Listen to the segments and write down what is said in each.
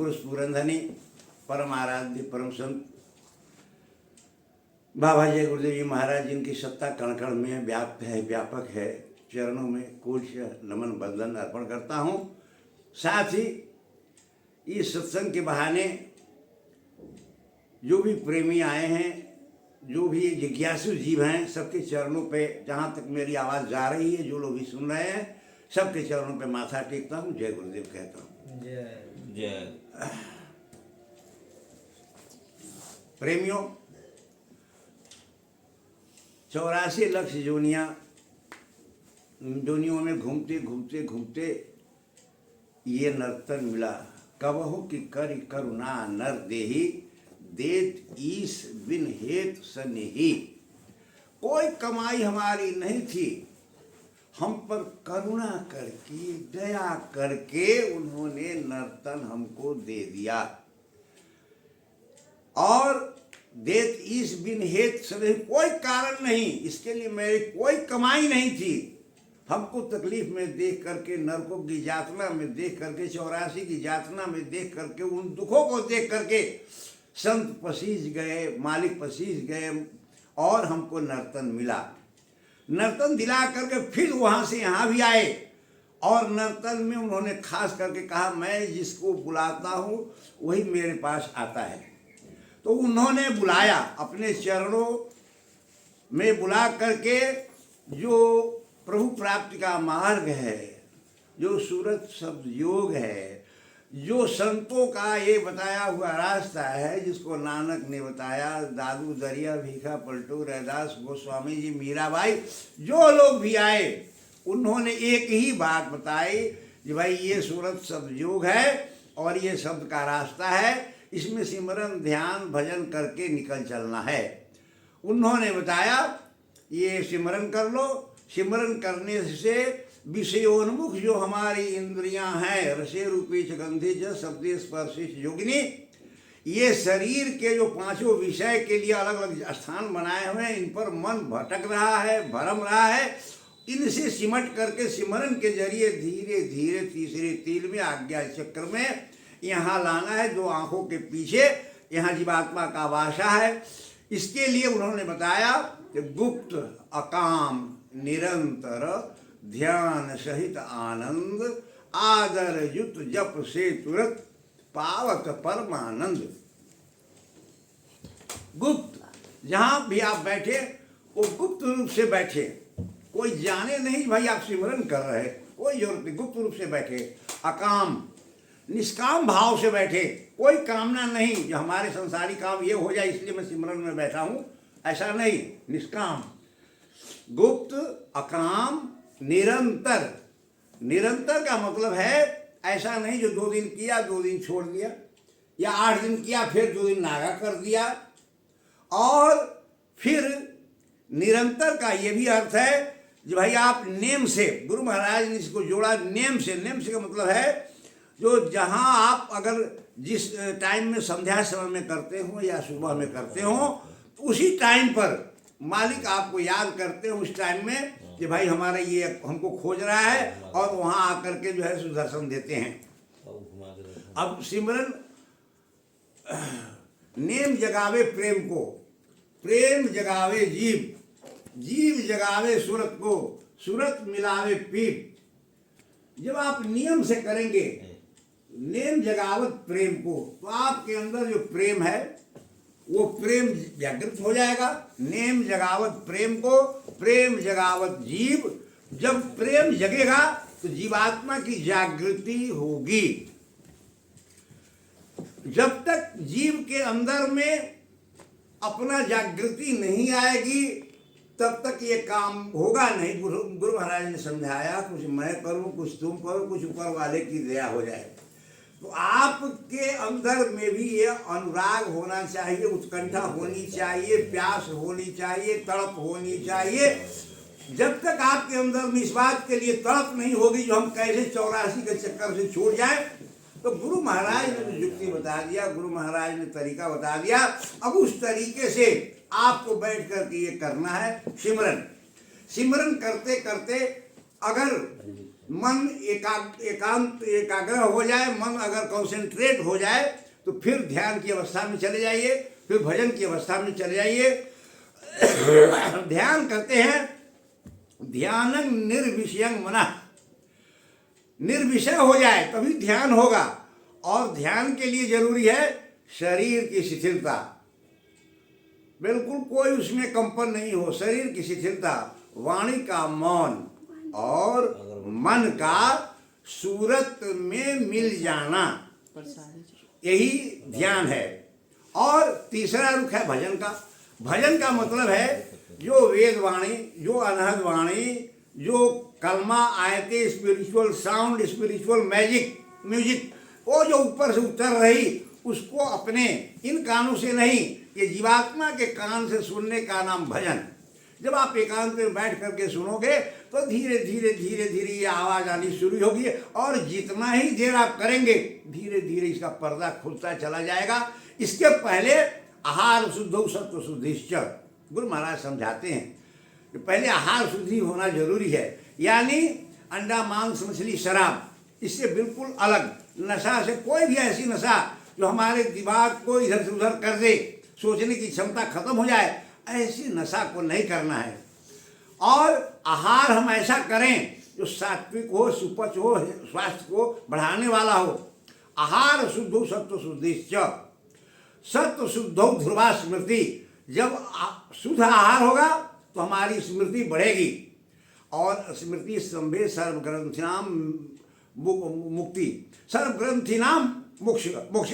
पुरुष पुरंधनी परम आराध्य परम संत बाबा जय गुरुदेव जी महाराज जिनकी सत्ता कण कण में व्याप्त है, व्यापक है, चरणों में कुछ नमन बंदन अर्पण करता हूँ। साथ ही इस सत्संग के बहाने जो भी प्रेमी आए हैं, जो भी जिज्ञासु जीव हैं, सबके चरणों पे जहाँ तक मेरी आवाज़ जा रही है, जो लोग भी सुन रहे हैं, सबके चरणों पे माथा टेकता हूँ, जय गुरुदेव कहता हूँ। जय जय। प्रेमियों, 84 लाख जोनियों में घूमते घूमते घूमते ये नर्तन मिला। कबहु की करि करुणा नर देही, देत ईस बिन हेत सनेही। कोई कमाई हमारी नहीं थी, हम पर करुणा करके दया करके उन्होंने नर्तन हमको दे दिया। और देत ईस बिन हेत सनेही, कोई कारण नहीं, इसके लिए मेरी कोई कमाई नहीं थी। हमको तकलीफ में देख करके, नरकों की यातना में देख करके, 84 की यातना में देख करके, उन दुखों को देख करके संत पसीज गए, मालिक पसीज गए और हमको नर्तन मिला। नर्तन दिला करके फिर वहाँ से यहाँ भी आए और नर्तन में उन्होंने खास करके कहा, मैं जिसको बुलाता हूँ वही मेरे पास आता है। तो उन्होंने बुलाया, अपने चरणों में बुला करके जो प्रभु प्राप्ति का मार्ग है, जो सूरत शब्द योग है, जो संतों का ये बताया हुआ रास्ता है, जिसको नानक ने बताया, दादू दरिया भीखा पलटू रैदास गोस्वामी जी मीराबाई, जो लोग भी आए उन्होंने एक ही बात बताई कि भाई ये सूरत शब्द योग है और ये शब्द का रास्ता है, इसमें सिमरन ध्यान भजन करके निकल चलना है। उन्होंने बताया ये सिमरन कर लो, सिमरन करने से विषयोन्मुख जो हमारी इंद्रियां हैं, रसे रूपी च गंधे च शब्दे स्पर्शे च योगिनी, ये शरीर के जो पांचों विषय के लिए अलग अलग स्थान बनाए हुए हैं, इन पर मन भटक रहा है, भरम रहा है। इनसे सिमट करके सिमरन के जरिए धीरे धीरे तीसरे तिल में, आज्ञा चक्र में यहाँ लाना है, जो आंखों के पीछे यहाँ जीवात्मा का वासा है। इसके लिए उन्होंने बताया कि गुप्त अकाम निरंतर ध्यान सहित आनंद, आदर युत जप से तुरंत पावत परमानंद। गुप्त, जहाँ भी आप बैठे वो गुप्त रूप से बैठे, कोई जाने नहीं भाई आप सिमरन कर रहे, कोई जरूरत नहीं, गुप्त रूप से बैठे। अकाम, निष्काम भाव से बैठे, कोई कामना नहीं जो हमारे संसारी काम ये हो जाए इसलिए मैं सिमरन में बैठा हूँ, ऐसा नहीं, निष्काम। गुप्त, अकाम, निरंतर। निरंतर का मतलब है ऐसा नहीं जो 2 दिन किया 2 दिन छोड़ दिया, या 8 दिन किया फिर 2 दिन नागा कर दिया। और फिर निरंतर का ये भी अर्थ है कि भाई आप नेम से, गुरु महाराज ने इसको जोड़ा नेम से। नेम से का मतलब है जो जहाँ आप अगर जिस टाइम में संध्या समय में करते हो या सुबह में करते हो, तो उसी टाइम पर मालिक आपको याद करते हो उस टाइम में कि भाई हमारा ये हमको खोज रहा है, और वहाँ आकर के जो है सुदर्शन देते हैं। अब सिमरन नेम जगावे प्रेम को, प्रेम जगावे जीव, जीव जगावे सूरत को, सूरत मिलावे पीप। जब आप नियम से करेंगे, नेम जगावत प्रेम को, तो आपके अंदर जो प्रेम है वो प्रेम जागृत हो जाएगा। नेम जगावत प्रेम को, प्रेम जगावत जीव। जब प्रेम जगेगा तो जीवात्मा की जागृति होगी। जब तक जीव के अंदर में अपना जागृति नहीं आएगी तब तक ये काम होगा नहीं। गुरु महाराज ने समझाया, कुछ मैं करूं, कुछ तुम करो, कुछ ऊपर वाले की दया हो जाए। तो आपके अंदर में भी ये अनुराग होना चाहिए, उत्कंठा होनी चाहिए, प्यास होनी चाहिए, तड़प होनी चाहिए। जब तक आपके अंदर में इस बात के लिए तड़प नहीं होगी जो हम कैसे 84 के चक्कर से छूट जाए, तो गुरु महाराज ने तो युक्ति बता दिया, गुरु महाराज ने तरीका बता दिया। अब उस तरीके से आपको बैठ करके ये करना है सिमरन। सिमरन करते करते अगर मन एकाग्र हो जाए, मन अगर कंसंट्रेट हो जाए तो फिर ध्यान की अवस्था में चले जाइए, फिर भजन की अवस्था में चले जाइए। ध्यान करते हैं, ध्यानं निर्विषयं मनः, निर्विषय हो जाए तभी ध्यान होगा। और ध्यान के लिए जरूरी है शरीर की शिथिलता, बिल्कुल कोई उसमें कंपन नहीं हो, शरीर की शिथिलता, वाणी का मौन और मन का सूरत में मिल जाना, यही ध्यान है। और तीसरा रुख है भजन का। भजन का मतलब है जो वेद वाणी, जो अनहद वाणी, जो कलमा, आयते, स्पिरिचुअल साउंड, स्पिरिचुअल म्यूजिक, वो जो ऊपर से उतर रही, उसको अपने इन कानों से नहीं, ये जीवात्मा के कान से सुनने का नाम भजन। जब आप एकांत में बैठ करके सुनोगे तो धीरे धीरे धीरे धीरे ये आवाज़ आनी शुरू होगी, और जितना ही देर आप करेंगे धीरे धीरे इसका पर्दा खुलता चला जाएगा। इसके पहले आहार शुद्धौ सत्व शुद्धिश्च, गुरु महाराज समझाते हैं कि पहले आहार शुद्धि होना जरूरी है, यानी अंडा, मांस, मछली, शराब, इससे बिल्कुल अलग नशा से, कोई भी ऐसी नशा जो हमारे दिमाग को इधर से उधर कर दे, सोचने की क्षमता खत्म हो जाए, ऐसी नशा को नहीं करना है। और आहार हम ऐसा करें जो सात्विक हो, सुपच हो, स्वास्थ्य को बढ़ाने वाला हो। आहार शुद्धो सत्व शुद्धिश्च, सत्व शुद्धो ध्रुवा स्मृति। जब शुद्ध आहार होगा तो हमारी स्मृति बढ़ेगी, और स्मृति स्तंभे सर्वग्रंथिनाम मुक्ति, सर्वग्रंथिनाम मोक्ष।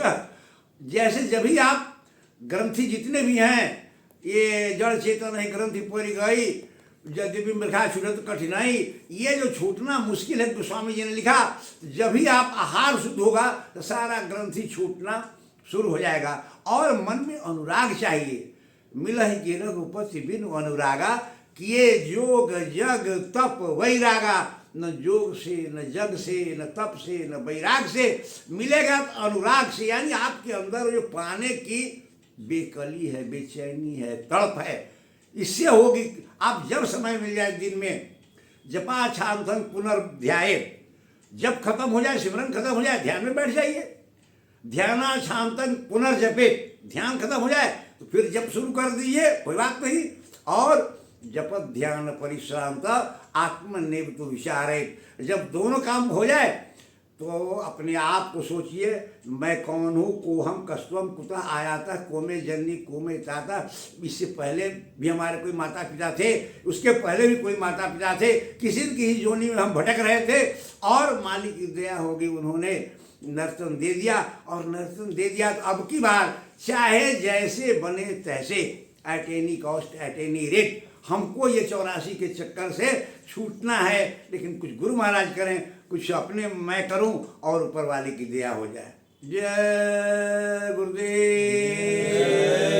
जैसे जब भी आप ग्रंथि जितने भी हैं, ये जड़ चेतन है ग्रंथि पूरी गई, यद्यपि मृगा छूटत कठिनाई, ये जो छूटना मुश्किल है, गोस्वामी जी ने लिखा, जब भी आप आहार शुद्ध होगा तो सारा ग्रंथि छूटना शुरू हो जाएगा। और मन में अनुराग चाहिए, मिलहि जिनक उपस्ति बिनु अनुरागा, किए जोग जग तप वैरागा। न जोग से, न जग से, न तप से, न वैराग से मिलेगा तो अनुराग से, यानी आपके अंदर जो पाने की बेकली है, बेचैनी है, तड़प है, इससे होगी। आप जब समय मिल जाए दिन में, जपा छांतन पुनर्ध्याय, जब खत्म हो जाए, सिमरन खत्म हो जाए, ध्यान में बैठ जाइए। ध्याना छांतन पुनर्जपे, ध्यान खत्म हो जाए तो फिर जप शुरू कर दीजिए, कोई बात नहीं। और जपत ध्यान परिश्रांत आत्मनिव तो विचारे, जब दोनों काम हो जाए तो अपने आप को सोचिए, मैं कौन हूँ, कोहम कस्त्वम कुतः आयाता, कोमे जननी कोमे ताता। इससे पहले भी हमारे कोई माता पिता थे, उसके पहले भी कोई माता पिता थे, किसी न किसी जोनी में हम भटक रहे थे, और मालिक की दया होगी, उन्होंने नर्तन दे दिया, और नर्तन दे दिया तो अब की बार चाहे जैसे बने तैसे, at any cost, at any rate, हमको ये 84 के चक्कर से छूटना है। लेकिन कुछ गुरु महाराज करें, कुछ अपने मैं करूं, और ऊपर वाले की दया हो जाए। जय गुरुदेव।